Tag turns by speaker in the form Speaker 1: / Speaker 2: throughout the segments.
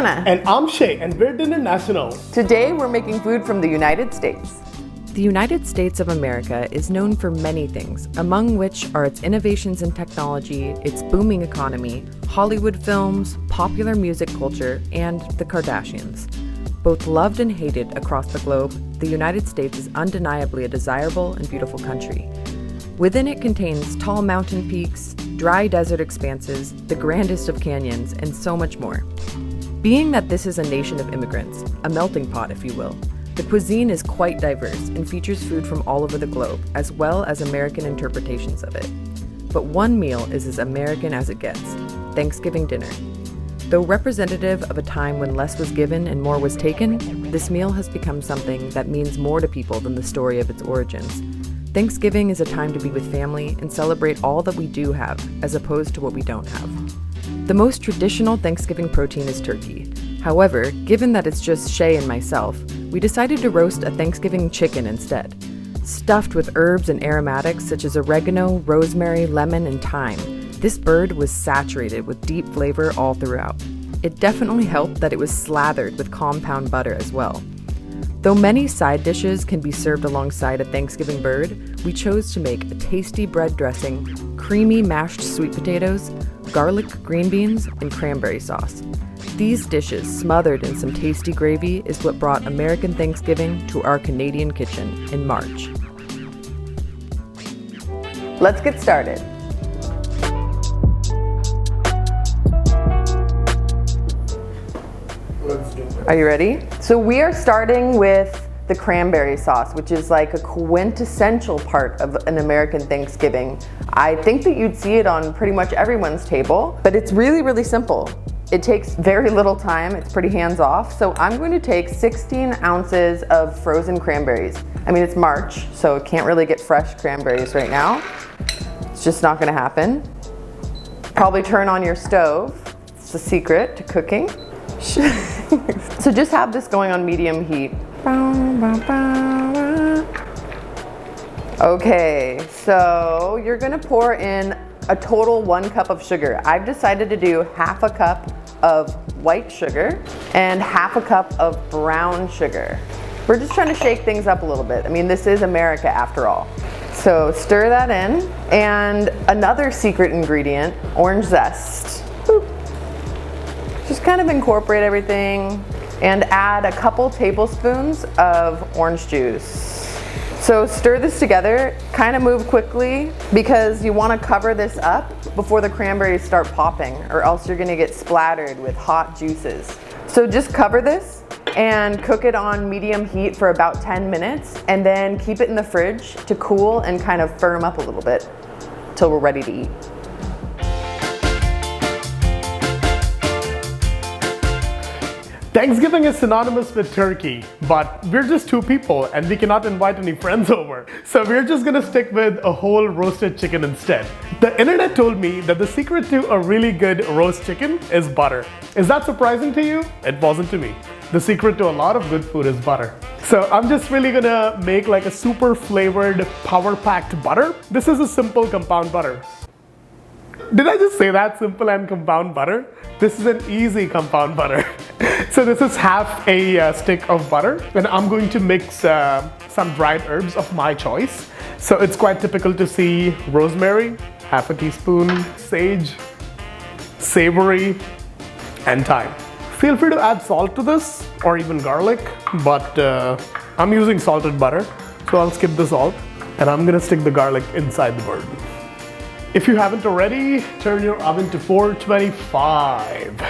Speaker 1: Hannah.
Speaker 2: And I'm Shay, and we're Dinnernational.
Speaker 3: Today we're making food from the United States.
Speaker 4: The United States of America is known for many things, among which are its innovations in technology, its booming economy, Hollywood films, popular music culture, and the Kardashians. Both loved and hated across the globe, the United States is undeniably a desirable and beautiful country. Within it contains tall mountain peaks, dry desert expanses, the grandest of canyons, and so much more. Being that this is a nation of immigrants, a melting pot if you will, the cuisine is quite diverse and features food from all over the globe, as well as American interpretations of it. But one meal is as American as it gets, Thanksgiving dinner. Though representative of a time when less was given and more was taken, this meal has become something that means more to people than the story of its origins. Thanksgiving is a time to be with family and celebrate all that we do have, as opposed to what we don't have. The most traditional Thanksgiving protein is turkey. However, given that it's just Shay and myself, we decided to roast a Thanksgiving chicken instead. Stuffed with herbs and aromatics such as oregano, rosemary, lemon, and thyme, this bird was saturated with deep flavor all throughout. It definitely helped that it was slathered with compound butter as well. Though many side dishes can be served alongside a Thanksgiving bird, we chose to make a tasty bread dressing, creamy mashed sweet potatoes, garlic green beans, and cranberry sauce. These dishes, smothered in some tasty gravy, is what brought American Thanksgiving to our Canadian kitchen in March.
Speaker 3: Let's get started. Are you ready? So we are starting with the cranberry sauce, which is like a quintessential part of an American Thanksgiving. I think that you'd see it on pretty much everyone's table, but it's really, really simple. It takes very little time, it's pretty hands-off. So I'm going to take 16 ounces of frozen cranberries. I mean, it's March, so it can't really get fresh cranberries right now. It's just not gonna happen. Probably turn on your stove. It's the secret to cooking. So just have this going on medium heat. Okay, so you're gonna pour in a total 1 cup of sugar. I've decided to do half a cup of white sugar and half a cup of brown sugar. We're just trying to shake things up a little bit. I mean, this is America after all. So stir that in. And another secret ingredient, orange zest. Boop. Just kind of incorporate everything and add a couple tablespoons of orange juice. So stir this together, kind of move quickly because you want to cover this up before the cranberries start popping, or else you're going to get splattered with hot juices. So just cover this and cook it on medium heat for about 10 minutes and then keep it in the fridge to cool and kind of firm up a little bit till we're ready to eat.
Speaker 2: Thanksgiving is synonymous with turkey, but we're just 2 people and we cannot invite any friends over. So we're just gonna stick with a whole roasted chicken instead. The internet told me that the secret to a really good roast chicken is butter. Is that surprising to you? It wasn't to me. The secret to a lot of good food is butter. So I'm just really gonna make like a super flavored, power-packed butter. This is a simple compound butter. Did I just say that? Simple and compound butter? This is an easy compound butter. So this is half a stick of butter, and I'm going to mix some dried herbs of my choice. So it's quite typical to see rosemary, half a teaspoon, sage, savory, and thyme. Feel free to add salt to this, or even garlic, but I'm using salted butter, so I'll skip the salt, and I'm gonna stick the garlic inside the bird. If you haven't already, turn your oven to 425.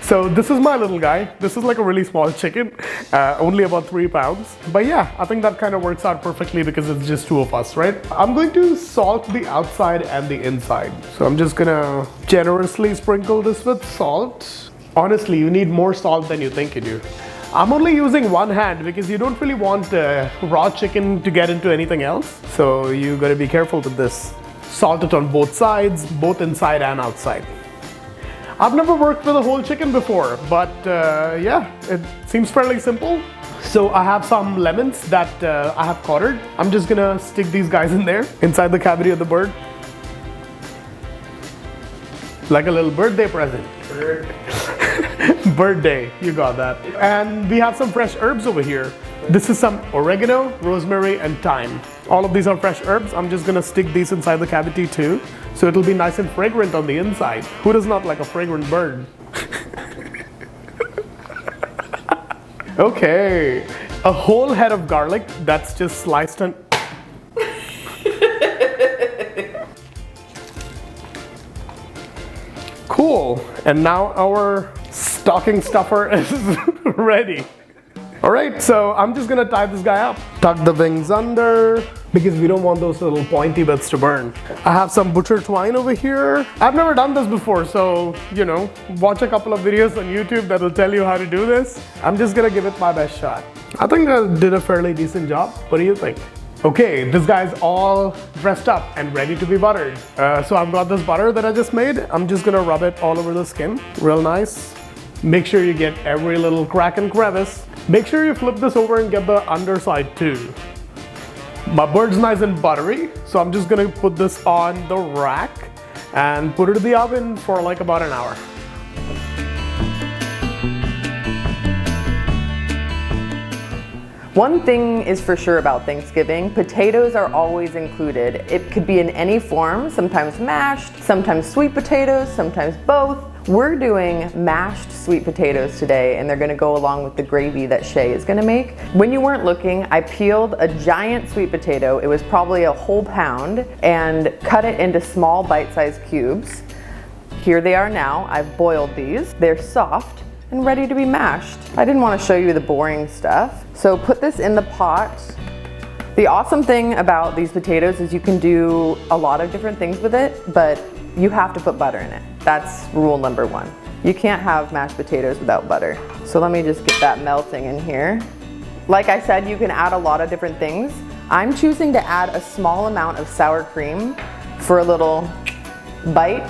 Speaker 2: So this is my little guy. This is like a really small chicken, only about 3 pounds. But yeah, I think that kind of works out perfectly because it's just 2 of us, right? I'm going to salt the outside and the inside. So I'm just gonna generously sprinkle this with salt. Honestly, you need more salt than you think you do. I'm only using one hand because you don't really want raw chicken to get into anything else. So you gotta be careful with this. Salt it on both sides, both inside and outside. I've never worked with a whole chicken before, but yeah, it seems fairly simple. So I have some lemons that I have quartered. I'm just gonna stick these guys in there, inside the cavity of the bird. Like a little birthday present. Birthday, you got that. And we have some fresh herbs over here. This is some oregano, rosemary, and thyme. All of these are fresh herbs. I'm just gonna stick these inside the cavity too, so it'll be nice and fragrant on the inside. Who does not like a fragrant bird? Okay, a whole head of garlic that's just sliced and cool. And now our stocking stuffer is ready. All right, so I'm just gonna tie this guy up. Tuck the wings under because we don't want those little pointy bits to burn. I have some butcher twine over here. I've never done this before, so, you know, watch a couple of videos on YouTube that'll tell you how to do this. I'm just gonna give it my best shot. I think I did a fairly decent job. What do you think? Okay, this guy's all dressed up and ready to be buttered. So I've got this butter that I just made. I'm just gonna rub it all over the skin, real nice. Make sure you get every little crack and crevice. Make sure you flip this over and get the underside too. My bird's nice and buttery, so I'm just gonna put this on the rack and put it in the oven for like about an hour.
Speaker 3: One thing is for sure about Thanksgiving, potatoes are always included. It could be in any form, sometimes mashed, sometimes sweet potatoes, sometimes both. We're doing mashed sweet potatoes today, and they're gonna go along with the gravy that Shay is gonna make. When you weren't looking, I peeled a giant sweet potato, it was probably a whole pound, and cut it into small bite-sized cubes. Here they are now. I've boiled these. They're soft and ready to be mashed. I didn't want to show you the boring stuff, so put this in the pot. The awesome thing about these potatoes is you can do a lot of different things with it, but you have to put butter in it. That's rule number one. You can't have mashed potatoes without butter. So let me just get that melting in here. Like I said, you can add a lot of different things. I'm choosing to add a small amount of sour cream for a little bite.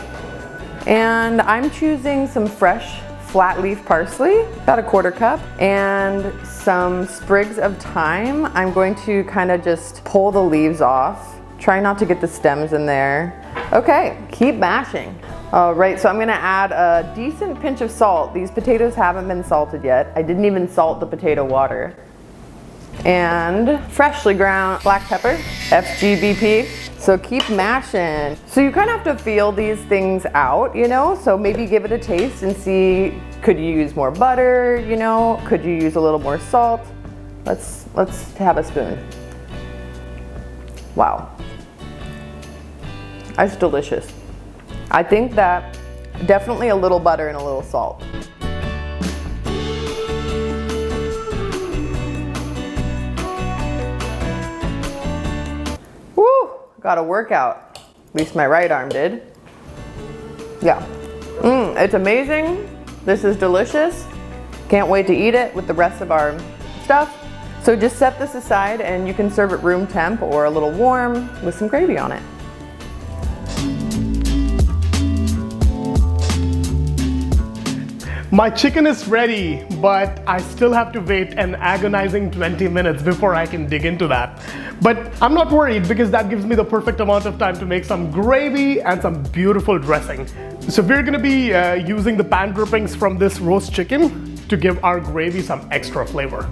Speaker 3: And I'm choosing some fresh flat leaf parsley, about 1/4 cup, and some sprigs of thyme. I'm going to kind of just pull the leaves off. Try not to get the stems in there. Okay, keep mashing. All right, so I'm gonna add a decent pinch of salt. These potatoes haven't been salted yet. I didn't even salt the potato water. And freshly ground black pepper, FGBP. So keep mashing. So you kind of have to feel these things out, you know? So maybe give it a taste and see, could you use more butter, you know? Could you use a little more salt? Let's have a spoon. Wow. That's delicious. I think that definitely a little butter and a little salt. Woo! Got a workout. At least my right arm did. Yeah. It's amazing. This is delicious. Can't wait to eat it with the rest of our stuff. So just set this aside and you can serve it room temp or a little warm with some gravy on it.
Speaker 2: My chicken is ready, but I still have to wait an agonizing 20 minutes before I can dig into that. But I'm not worried because that gives me the perfect amount of time to make some gravy and some beautiful dressing. So we're gonna be using the pan drippings from this roast chicken to give our gravy some extra flavor.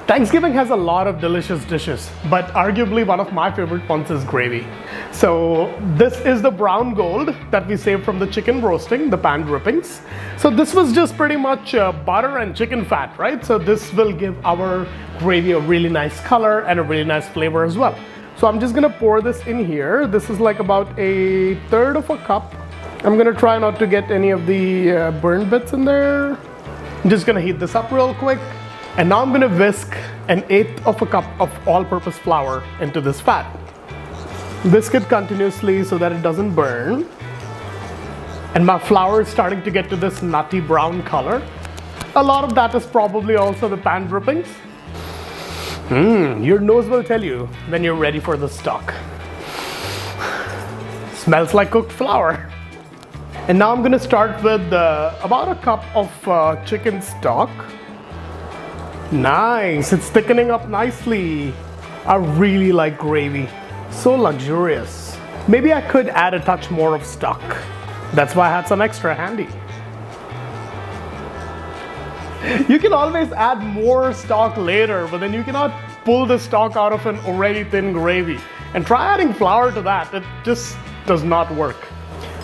Speaker 2: Thanksgiving has a lot of delicious dishes, but arguably one of my favorite ones is gravy. So this is the brown gold that we saved from the chicken roasting, the pan drippings. So this was just pretty much butter and chicken fat, right? So this will give our gravy a really nice color and a really nice flavor as well. So I'm just gonna pour this in here. This is like about 1/3 of a cup. I'm gonna try not to get any of the burn bits in there. I'm just gonna heat this up real quick. And now I'm gonna whisk 1/8 of a cup of all-purpose flour into this fat. Whisk it continuously so that it doesn't burn. And my flour is starting to get to this nutty brown color. A lot of that is probably also the pan drippings. Your nose will tell you when you're ready for the stock. Smells like cooked flour. And now I'm gonna start with about a cup of chicken stock. Nice, it's thickening up nicely. I really like gravy, so luxurious. Maybe I could add a touch more of stock. That's why I had some extra handy. You can always add more stock later, but then you cannot pull the stock out of an already thin gravy. And try adding flour to that, it just does not work.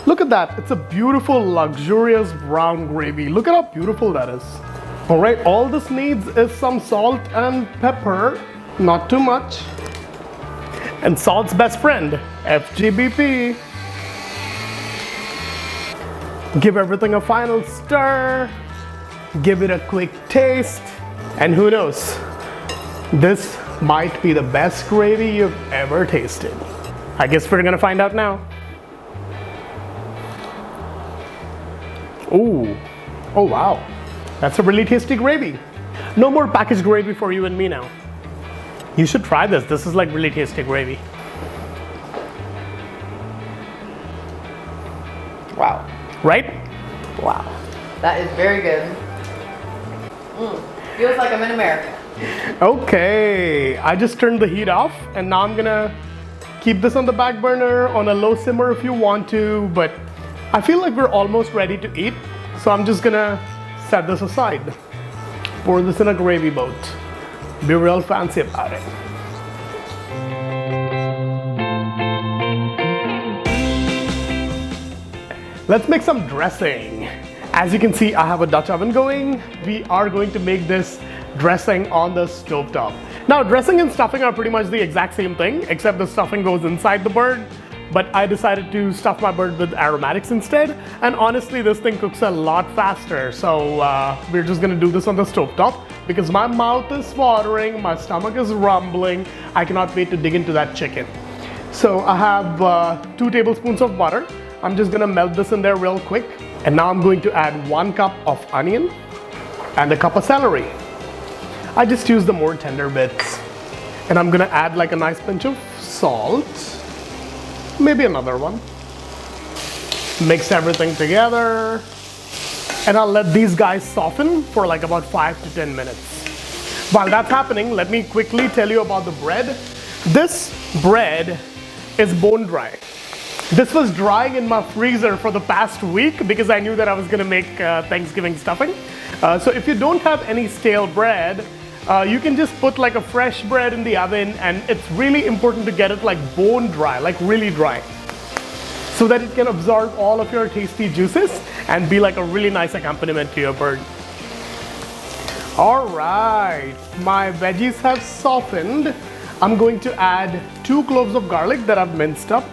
Speaker 2: Look at that, it's a beautiful, luxurious brown gravy. Look at how beautiful that is. All right, all this needs is some salt and pepper, not too much. And salt's best friend, FGBP. Give everything a final stir. Give it a quick taste. And who knows, this might be the best gravy you've ever tasted. I guess we're gonna find out now. Ooh, oh wow, that's a really tasty gravy. No more packaged gravy for you and me now. You should try this. This is like really tasty gravy.
Speaker 3: Wow.
Speaker 2: Right?
Speaker 3: Wow. That is very good. Feels like I'm in America.
Speaker 2: Okay, I just turned the heat off and now I'm gonna keep this on the back burner on a low simmer if you want to, but I feel like we're almost ready to eat, so I'm just gonna set this aside. Pour this in a gravy boat. Be real fancy about it. Let's make some dressing. As you can see, I have a Dutch oven going. We are going to make this dressing on the stovetop. Now, dressing and stuffing are pretty much the exact same thing, except the stuffing goes inside the bird. But I decided to stuff my bird with aromatics instead. And honestly, this thing cooks a lot faster. So we're just gonna do this on the stovetop because my mouth is watering, my stomach is rumbling. I cannot wait to dig into that chicken. So I have 2 tablespoons of butter. I'm just gonna melt this in there real quick. And now I'm going to add 1 cup of onion and a cup of celery. I just use the more tender bits. And I'm gonna add like a nice pinch of salt. Maybe another one. Mix everything together. And I'll let these guys soften for like about 5 to 10 minutes. While that's happening, let me quickly tell you about the bread. This bread is bone dry. This was drying in my freezer for the past week because I knew that I was gonna make Thanksgiving stuffing. So if you don't have any stale bread, you can just put like a fresh bread in the oven, and it's really important to get it like bone dry, like really dry, so that it can absorb all of your tasty juices and be like a really nice accompaniment to your bird. All right, my veggies have softened. I'm going to add 2 cloves of garlic that I've minced up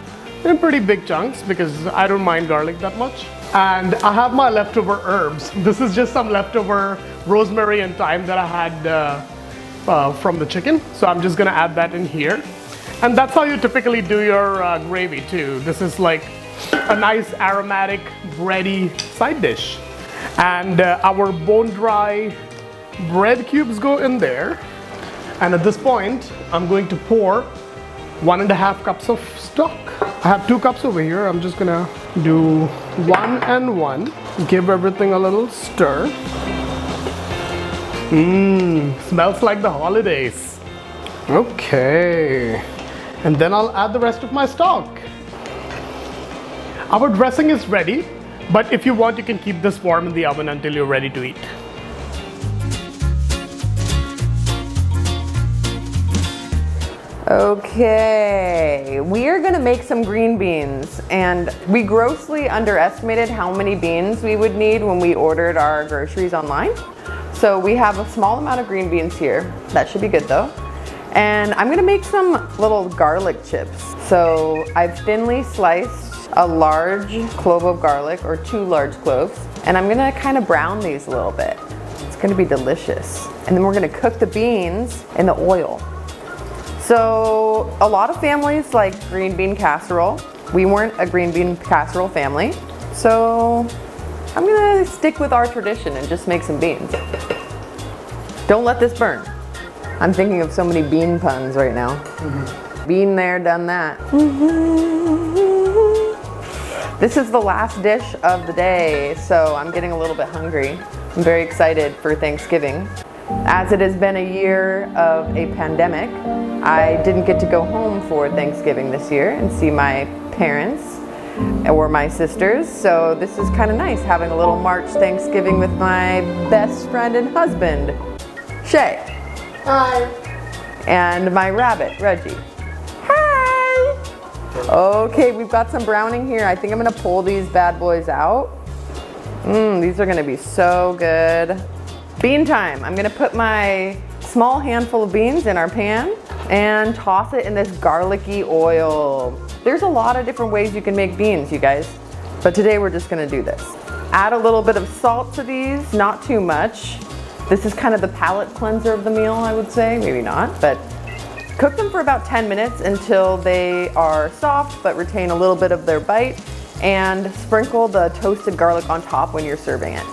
Speaker 2: in pretty big chunks because I don't mind garlic that much. And I have my leftover herbs. This is just some leftover rosemary and thyme that I had from the chicken. So I'm just gonna add that in here. And that's how you typically do your gravy too. This is like a nice aromatic bready side dish. And our bone dry bread cubes go in there. And at this point, I'm going to pour 1.5 cups of stock. I have 2 cups over here. I'm just gonna do 1 and 1. Give everything a little stir. Smells like the holidays. Okay. And then I'll add the rest of my stock. Our dressing is ready, but if you want, you can keep this warm in the oven until you're ready to eat.
Speaker 3: Okay, we are gonna make some green beans, and we grossly underestimated how many beans we would need when we ordered our groceries online. So we have a small amount of green beans here. That should be good though. And I'm gonna make some little garlic chips. So I've thinly sliced a large clove of garlic, or 2 large cloves, and I'm gonna kind of brown these a little bit. It's gonna be delicious. And then we're gonna cook the beans in the oil. So a lot of families like green bean casserole. We weren't a green bean casserole family, so I'm gonna stick with our tradition and just make some beans. Don't let this burn. I'm thinking of so many bean puns right now. Bean there, done that. This is the last dish of the day, so I'm getting a little bit hungry. I'm very excited for Thanksgiving. As it has been a year of a pandemic, I didn't get to go home for Thanksgiving this year and see my parents or my sisters. So this is kind of nice, having a little March Thanksgiving with my best friend and husband, Shay.
Speaker 2: Hi.
Speaker 3: And my rabbit, Reggie. Hi. Okay, we've got some browning here. I think I'm gonna pull these bad boys out. These are gonna be so good. Bean time. I'm gonna put my small handful of beans in our pan and toss it in this garlicky oil. There's a lot of different ways you can make beans, you guys, but today we're just gonna do this. Add a little bit of salt to these, not too much. This is kind of the palate cleanser of the meal, I would say, maybe not, but cook them for about 10 minutes until they are soft but retain a little bit of their bite, and sprinkle the toasted garlic on top when you're serving it.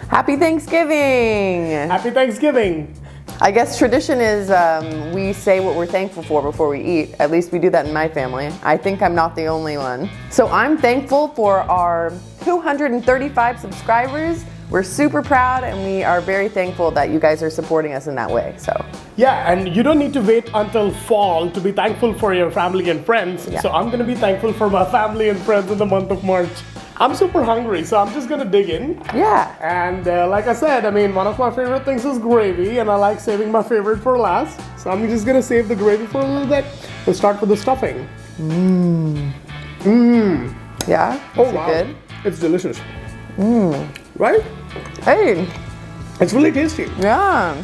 Speaker 3: Happy Thanksgiving!
Speaker 2: Happy Thanksgiving.
Speaker 3: I guess tradition is we say what we're thankful for before we eat. At least we do that in my family. I think I'm not the only one. So I'm thankful for our 235 subscribers. We're super proud and we are very thankful that you guys are supporting us in that way. So
Speaker 2: Yeah, and you don't need to wait until fall to be thankful for your family and friends.
Speaker 3: Yeah.
Speaker 2: So I'm gonna be thankful for my family and friends in the month of March. I'm super hungry, so I'm just gonna dig in.
Speaker 3: yeah.
Speaker 2: And like I said, I mean, one of my favorite things is gravy, and I like saving my favorite for last. So I'm just gonna save the gravy for a little bit and start with the stuffing.
Speaker 3: Yeah?
Speaker 2: Oh
Speaker 3: Is it
Speaker 2: wow,
Speaker 3: good?
Speaker 2: it's delicious. Right?
Speaker 3: Hey,
Speaker 2: It's really tasty.
Speaker 3: yeah.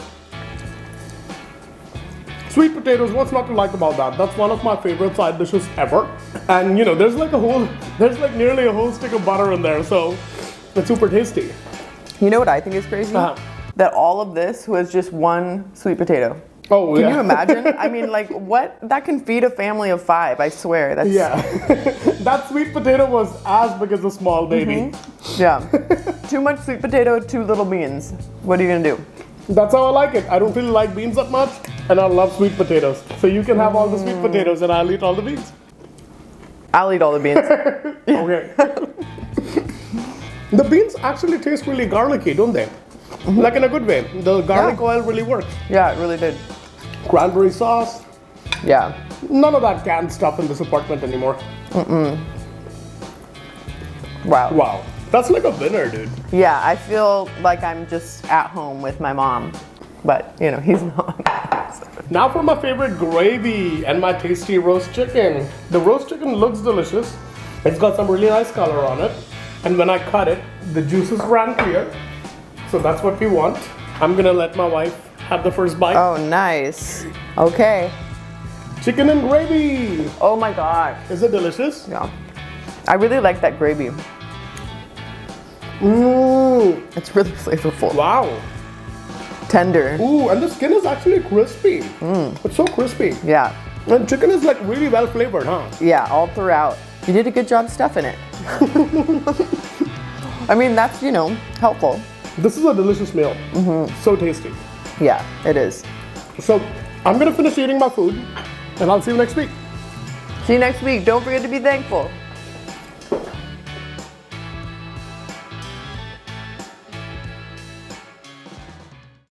Speaker 2: Sweet potatoes, what's not to like about that? That's one of my favorite side dishes ever. And you know, there's like nearly a whole stick of butter in there, so it's super tasty.
Speaker 3: You know what I think is crazy?
Speaker 2: Uh-huh.
Speaker 3: That all of this was just one sweet potato.
Speaker 2: Oh,
Speaker 3: Can
Speaker 2: yeah.
Speaker 3: you imagine? I mean, like, what? That can feed a family of 5, I swear. That's,
Speaker 2: Yeah. That sweet potato was as big as a small baby.
Speaker 3: Yeah. Too much sweet potato, too little beans. What are you gonna do?
Speaker 2: That's how I like it. I don't really like beans that much, and I love sweet potatoes. So you can have all the sweet potatoes and I'll eat all the beans.
Speaker 3: I'll eat all the beans.
Speaker 2: Okay. The beans actually taste really garlicky, don't they? Like in a good way. The garlic
Speaker 3: Yeah.
Speaker 2: oil really works.
Speaker 3: Yeah, it really did.
Speaker 2: Cranberry sauce.
Speaker 3: Yeah.
Speaker 2: None of that canned stuff in this apartment anymore.
Speaker 3: Wow.
Speaker 2: Wow. That's like a winner, dude.
Speaker 3: Yeah, I feel like I'm just at home with my mom, but you know, he's not.
Speaker 2: Now for my favorite gravy and my tasty roast chicken. The roast chicken looks delicious. It's got some really nice color on it. And when I cut it, the juices ran clear. So that's what we want. I'm gonna let my wife have the first bite.
Speaker 3: Oh, nice. Okay.
Speaker 2: Chicken and gravy.
Speaker 3: Oh my gosh.
Speaker 2: Is it delicious?
Speaker 3: Yeah. I really like that gravy.
Speaker 2: Mmm.
Speaker 3: It's really flavorful.
Speaker 2: Wow.
Speaker 3: Tender.
Speaker 2: Ooh, and the skin is actually crispy. It's so crispy.
Speaker 3: Yeah.
Speaker 2: And chicken is like really well flavored, huh?
Speaker 3: Yeah, all throughout. You did a good job stuffing it. I mean, that's, you know, helpful.
Speaker 2: This is a delicious meal. So tasty.
Speaker 3: Yeah, it is.
Speaker 2: So I'm gonna finish eating my food and I'll see you next week.
Speaker 3: See you next week. Don't forget to be thankful.